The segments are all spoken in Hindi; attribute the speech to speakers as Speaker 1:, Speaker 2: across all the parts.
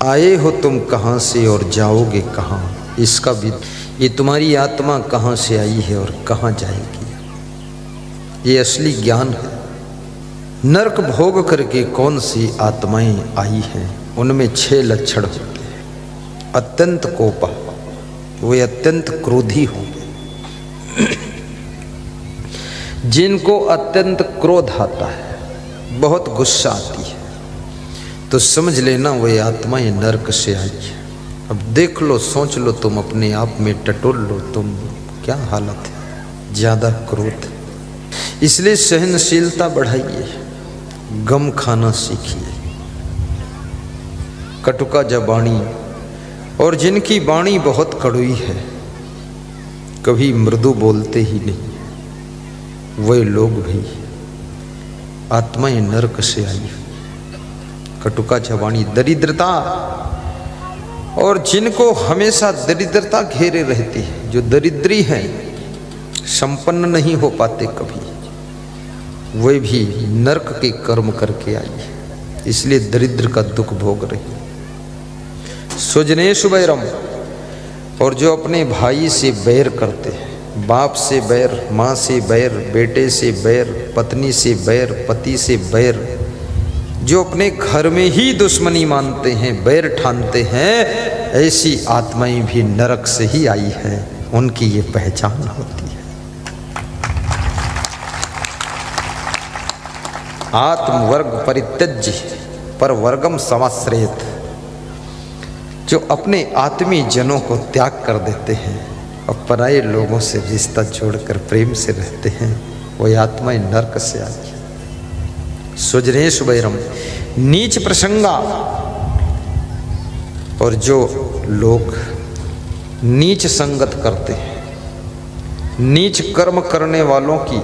Speaker 1: आए हो तुम कहाँ से और जाओगे कहाँ, इसका भी ये तुम्हारी आत्मा कहाँ से आई है और कहाँ जाएगी, ये असली ज्ञान है। नरक भोग करके कौन सी आत्माएं आई हैं, उनमें 6 लक्षण होते हैं। अत्यंत कोपा, वे अत्यंत क्रोधी होंगे। जिनको अत्यंत क्रोध आता है, बहुत गुस्सा आती है, तो समझ लेना वे आत्माएं नरक से आई है। अब देख लो, सोच लो, तुम अपने आप में टटोल लो, तुम क्या हालत है, ज्यादा क्रोध। इसलिए सहनशीलता बढ़ाइए, गम खाना सीखिए। कटुका जबानी, और जिनकी वाणी बहुत कड़वी है, कभी मृदु बोलते ही नहीं, वे लोग भी आत्माएं नरक से आई। कटुका जबानी, दरिद्रता, और जिनको हमेशा दरिद्रता घेरे रहती है, जो दरिद्री है, संपन्न नहीं हो पाते कभी, वे भी नरक के कर्म करके आई है, इसलिए दरिद्र का दुख भोग रही। सुजनेषु वैरम, और जो अपने भाई से बैर करते हैं, बाप से बैर, माँ से बैर, बेटे से बैर, पत्नी से बैर, पति से बैर, जो अपने घर में ही दुश्मनी मानते हैं, बैर ठानते हैं, ऐसी आत्माएं भी नरक से ही आई हैं, उनकी ये पहचान होती है। आत्मवर्ग परित्यज्य पर वर्गम समाश्रयत, जो अपने आत्मी जनों को त्याग कर देते हैं और पराये लोगों से रिश्ता जोड़कर प्रेम से रहते हैं, वही आत्माएं नरक से आई है। सुजनेश वैरम, नीच प्रसंगा, और जो लोग नीच संगत करते हैं, नीच कर्म करने वालों की,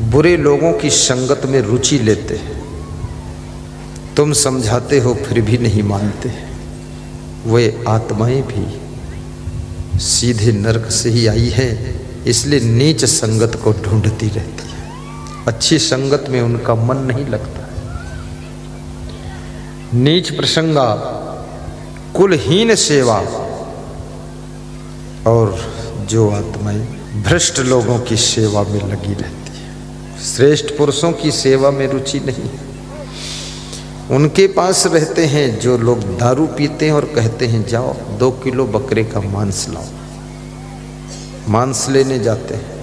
Speaker 1: बुरे लोगों की संगत में रुचि लेते हैं, तुम समझाते हो फिर भी नहीं मानते, वे आत्माएं भी सीधे नरक से ही आई है। इसलिए नीच संगत को ढूंढती रहती है, अच्छी संगत में उनका मन नहीं लगता। नीच प्रसंगा, कुलहीन सेवा, और जो आत्माएं भ्रष्ट लोगों की सेवा में लगी रहती है, श्रेष्ठ पुरुषों की सेवा में रुचि नहीं। उनके पास रहते हैं जो लोग दारू पीते हैं और कहते हैं जाओ 2 किलो बकरे का मांस लाओ, मांस लेने जाते हैं,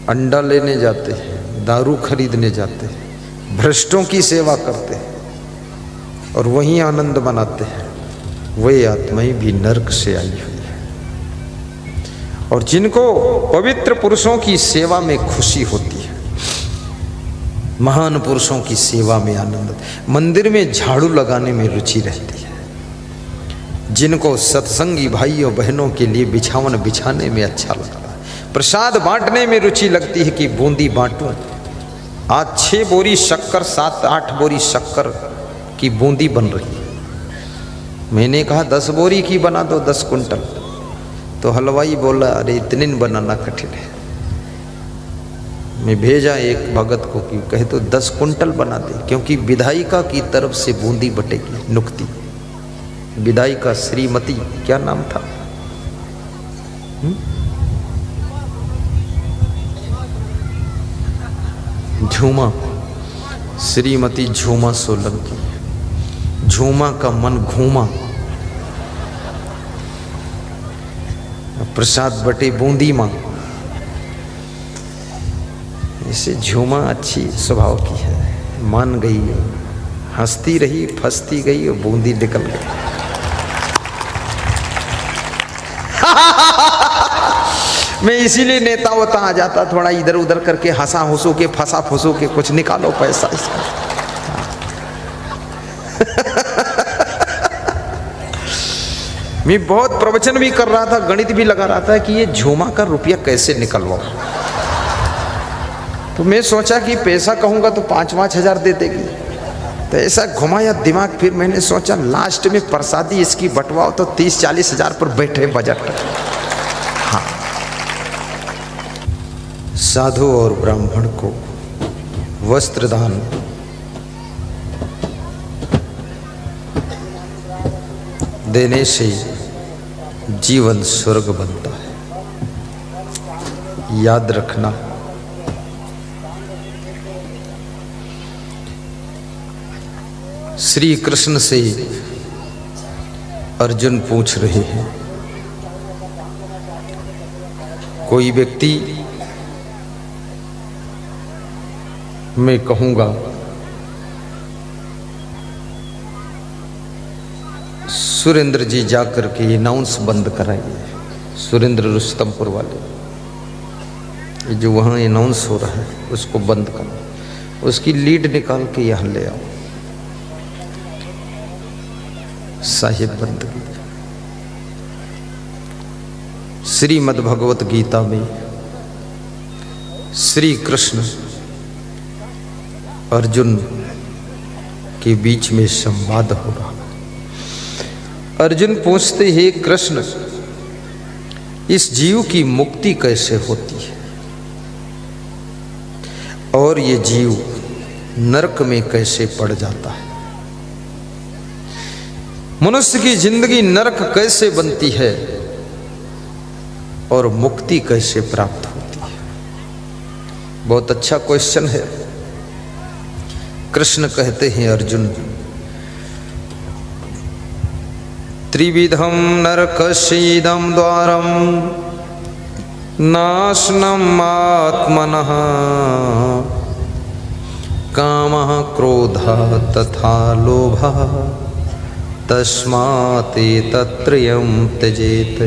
Speaker 1: अंडा लेने जाते हैं, दारू खरीदने जाते हैं, भ्रष्टों की सेवा करते हैं और वहीं आनंद मनाते हैं, वे आत्माएं भी नरक से आई हुई है। और जिनको पवित्र पुरुषों की सेवा में खुशी होती है, महान पुरुषों की सेवा में आनंद, मंदिर में झाड़ू लगाने में रुचि रहती है, जिनको सत्संगी भाइयों बहनों के लिए बिछावन बिछाने में अच्छा लगता है, प्रसाद बांटने में रुचि लगती है कि बूंदी बांटूं, आज 6 बोरी शक्कर, 7-8 बोरी शक्कर की बूंदी बन रही है, मैंने कहा 10 बोरी की बना दो, 10 कुंटल। तो हलवाई बोला अरे इतने बनाना कठिन है। मैं भेजा एक भगत को कि कहे तो 10 कुंटल बना दे, क्योंकि विधायिका की तरफ से बूंदी बटेगी, नुक्ति। विधायिका श्रीमती, क्या नाम था, झूमा, श्रीमती झूमा सोलंकी। झूमा का मन घूमा, प्रसाद बटे बूंदी मां। इसे झूमा अच्छी स्वभाव की है, मान गई, हंसती रही, फंसती गई और बूंदी निकल गई। मैं इसीलिए नेता होता आ जाता, थोड़ा इधर उधर करके हंसा हुसू के, फंसा फुसू के कुछ निकालो पैसा इसका। मैं बहुत प्रवचन भी कर रहा था, गणित भी लगा रहा था कि ये झूमा का रुपया कैसे निकलवाऊं। तो मैं सोचा कि पैसा कहूंगा तो 5-5 हजार दे देगी, तो ऐसा घुमाया दिमाग। फिर मैंने सोचा लास्ट में प्रसादी इसकी बंटवाओ तो 30-40 हजार पर बैठे बजट। हाँ, साधु और ब्राह्मण को वस्त्र दान, देने से जीवन स्वर्ग बनता है। याद रखना, श्री कृष्ण से अर्जुन पूछ रहे हैं, कोई व्यक्ति, मैं कहूंगा सुरेंद्र जी जाकर के अनाउंस बंद कराइए, सुरेंद्र रुस्तमपुर वाले, ये जो वहाँ अनाउंस हो रहा है उसको बंद करो, उसकी लीड निकाल के यहाँ ले आओ। साहिब बंद कीजिए। श्रीमद् भगवत गीता में श्री कृष्ण अर्जुन के बीच में संवाद हो रहा है। अर्जुन पूछते हैं, कृष्ण, इस जीव की मुक्ति कैसे होती है और ये जीव नरक में कैसे पड़ जाता है? मनुष्य की जिंदगी नरक कैसे बनती है और मुक्ति कैसे प्राप्त होती है? बहुत अच्छा क्वेश्चन है। कृष्ण कहते हैं, अर्जुन, त्रिविधम नरकस्येदं द्वारम नाशनम आत्मनः कामः क्रोधः तथा लोभः तस्मात् एतत्त्रयं त्यजेत।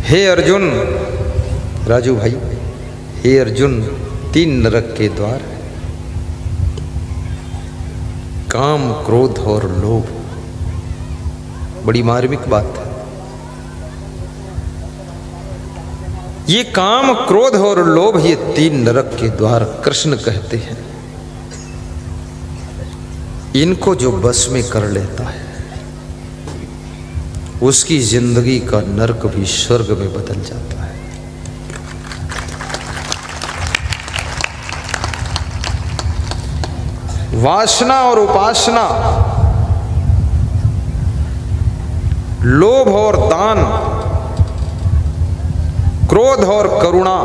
Speaker 1: हे अर्जुन, राजू भाई, हे अर्जुन, 3 नरक के द्वार, काम, क्रोध और लोभ। बड़ी मार्मिक बात है। ये काम, क्रोध और लोभ, ये 3 नरक के द्वार कृष्ण कहते हैं। इनको जो बस में कर लेता है उसकी जिंदगी का नरक भी स्वर्ग में बदल जाता है। वासना और उपासना, लोभ और दान, क्रोध और करुणा,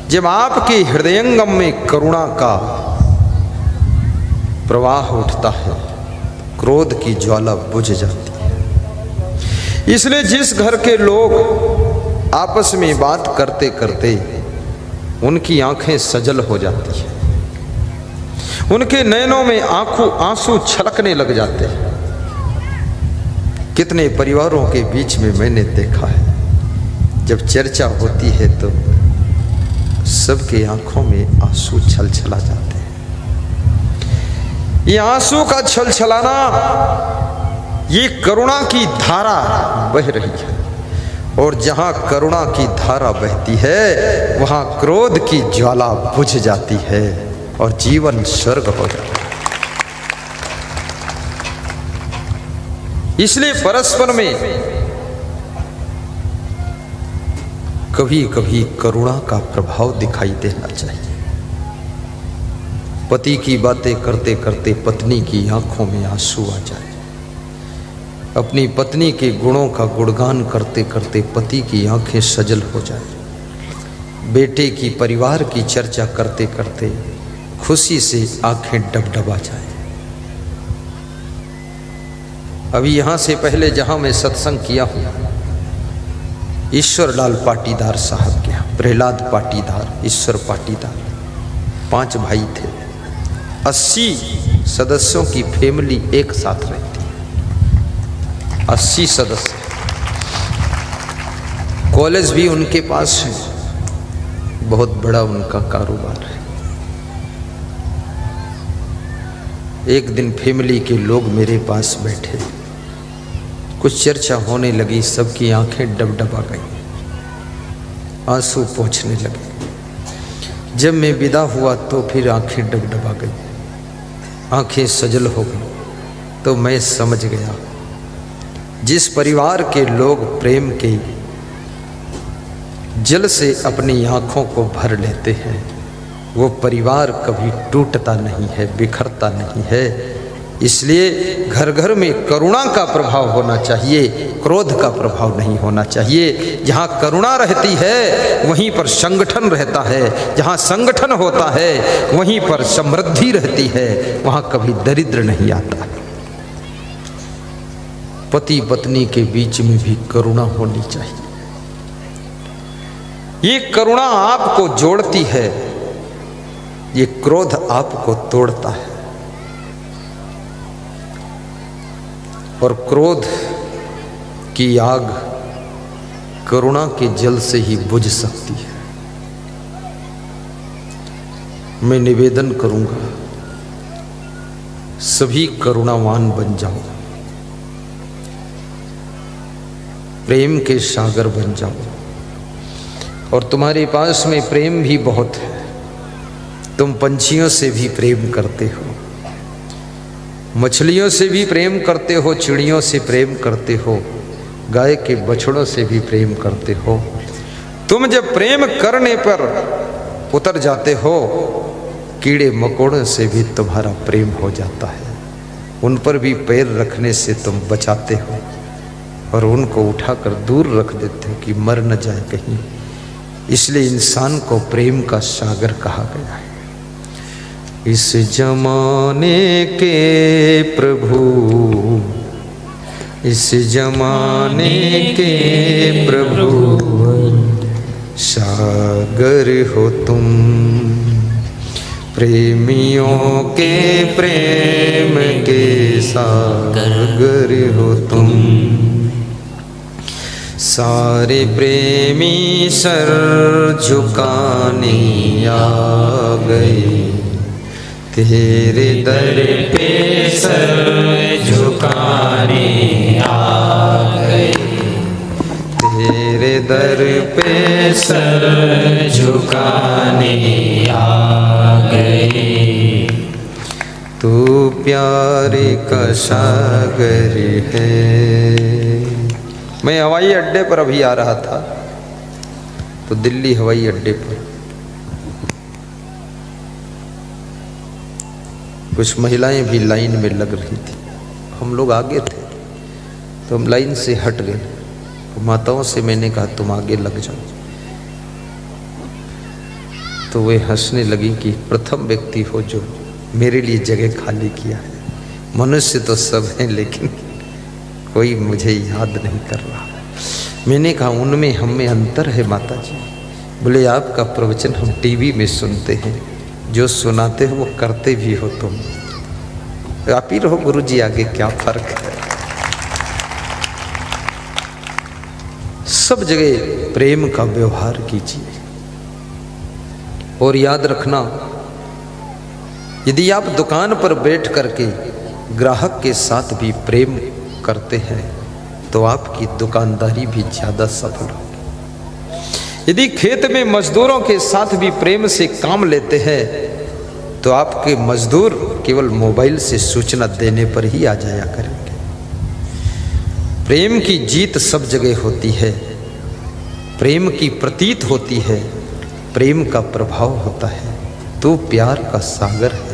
Speaker 1: जब आपके हृदयंगम में करुणा का प्रवाह उठता है, क्रोध की ज्वाला बुझ जाती है। इसलिए जिस घर के लोग आपस में बात करते करते उनकी आंखें सजल हो जाती है, उनके नैनों में आंसू छलकने लग जाते हैं। कितने परिवारों के बीच में मैंने देखा है, जब चर्चा होती है तो सबके आंखों में आंसू छलछला जाते हैं। ये आंसू का छलछलाना, ये करुणा की धारा बह रही है, और जहां करुणा की धारा बहती है वहां क्रोध की ज्वाला बुझ जाती है और जीवन स्वर्ग हो जाता है। इसलिए परस्पर में कभी कभी करुणा का प्रभाव दिखाई देना चाहिए। पति की बातें करते करते पत्नी की आंखों में आंसू आ जाए, अपनी पत्नी के गुणों का गुणगान करते करते पति की आंखें सजल हो जाए, बेटे की, परिवार की चर्चा करते करते खुशी से आंखें डबडबा जाए। अभी यहाँ से पहले जहाँ मैं सत्संग किया हूँ, ईश्वर लाल पाटीदार साहब के यहाँ, प्रहलाद पाटीदार, ईश्वर पाटीदार, 5 भाई थे। 80 सदस्यों की फैमिली एक साथ रहती है, 80 सदस्य। कॉलेज भी उनके पास है, बहुत बड़ा उनका कारोबार है। एक दिन फैमिली के लोग मेरे पास बैठे, कुछ चर्चा होने लगी, सबकी आंखें डबडबा गई, आंसू पोंछने लगे। जब मैं विदा हुआ तो फिर आंखें डबडबा गई, आंखें सजल हो गई। तो मैं समझ गया, जिस परिवार के लोग प्रेम के जल से अपनी आंखों को भर लेते हैं, वो परिवार कभी टूटता नहीं है, बिखरता नहीं है, इसलिए घर घर में करुणा का प्रभाव होना चाहिए, क्रोध का प्रभाव नहीं होना चाहिए। जहाँ करुणा रहती है वहीं पर संगठन रहता है, जहाँ संगठन होता है वहीं पर समृद्धि रहती है, वहाँ कभी दरिद्र नहीं आता। पति पत्नी के बीच में भी करुणा होनी चाहिए। ये करुणा आपको जोड़ती है, ये क्रोध आपको तोड़ता है। और क्रोध की आग करुणा के जल से ही बुझ सकती है। मैं निवेदन करूंगा, सभी करुणावान बन जाओ, प्रेम के सागर बन जाओ। और तुम्हारे पास में प्रेम भी बहुत है, तुम पंछियों से भी प्रेम करते हो, मछलियों से भी प्रेम करते हो, चिड़ियों से प्रेम करते हो, गाय के बछड़ों से भी प्रेम करते हो। तुम जब प्रेम करने पर उतर जाते हो, कीड़े मकोड़ों से भी तुम्हारा प्रेम हो जाता है, उन पर भी पैर रखने से तुम बचाते हो और उनको उठाकर दूर रख देते हो कि मर न जाए कहीं। इसलिए इंसान को प्रेम का सागर कहा गया है। इस जमाने के प्रभु, इस जमाने के प्रभु, सागर हो तुम, प्रेमियों के प्रेम के सागर हो तुम। सारे प्रेमी सर झुकाने आ गए, तेरे दर पे सर झुकाने आ गए, तेरे दर पे सर झुकाने आ गए। तू प्यारे का सागर है। मैं हवाई अड्डे पर अभी आ रहा था, तो दिल्ली हवाई अड्डे पर कुछ महिलाएं भी लाइन में लग रही थी। हम लोग आगे थे तो हम लाइन से हट गए। तो माताओं से मैंने कहा तुम आगे लग जाओ, तो वे हंसने लगी कि प्रथम व्यक्ति हो जो मेरे लिए जगह खाली किया है। मनुष्य तो सब हैं लेकिन कोई मुझे याद नहीं कर रहा। मैंने कहा उनमें हम में अंतर है माता जी। बोले आपका प्रवचन हम टीवी में सुनते हैं, जो सुनाते हो वो करते भी हो तुम। आप ही रहो गुरु जी, आगे क्या फर्क है। सब जगह प्रेम का व्यवहार कीजिए। और याद रखना, यदि आप दुकान पर बैठ करके ग्राहक के साथ भी प्रेम करते हैं तो आपकी दुकानदारी भी ज्यादा सफल होगी। यदि खेत में मजदूरों के साथ भी प्रेम से काम लेते हैं तो आपके मजदूर केवल मोबाइल से सूचना देने पर ही आ जाया करेंगे। प्रेम की जीत सब जगह होती है, प्रेम की प्रतीत होती है, प्रेम का प्रभाव होता है। तो प्यार का सागर है।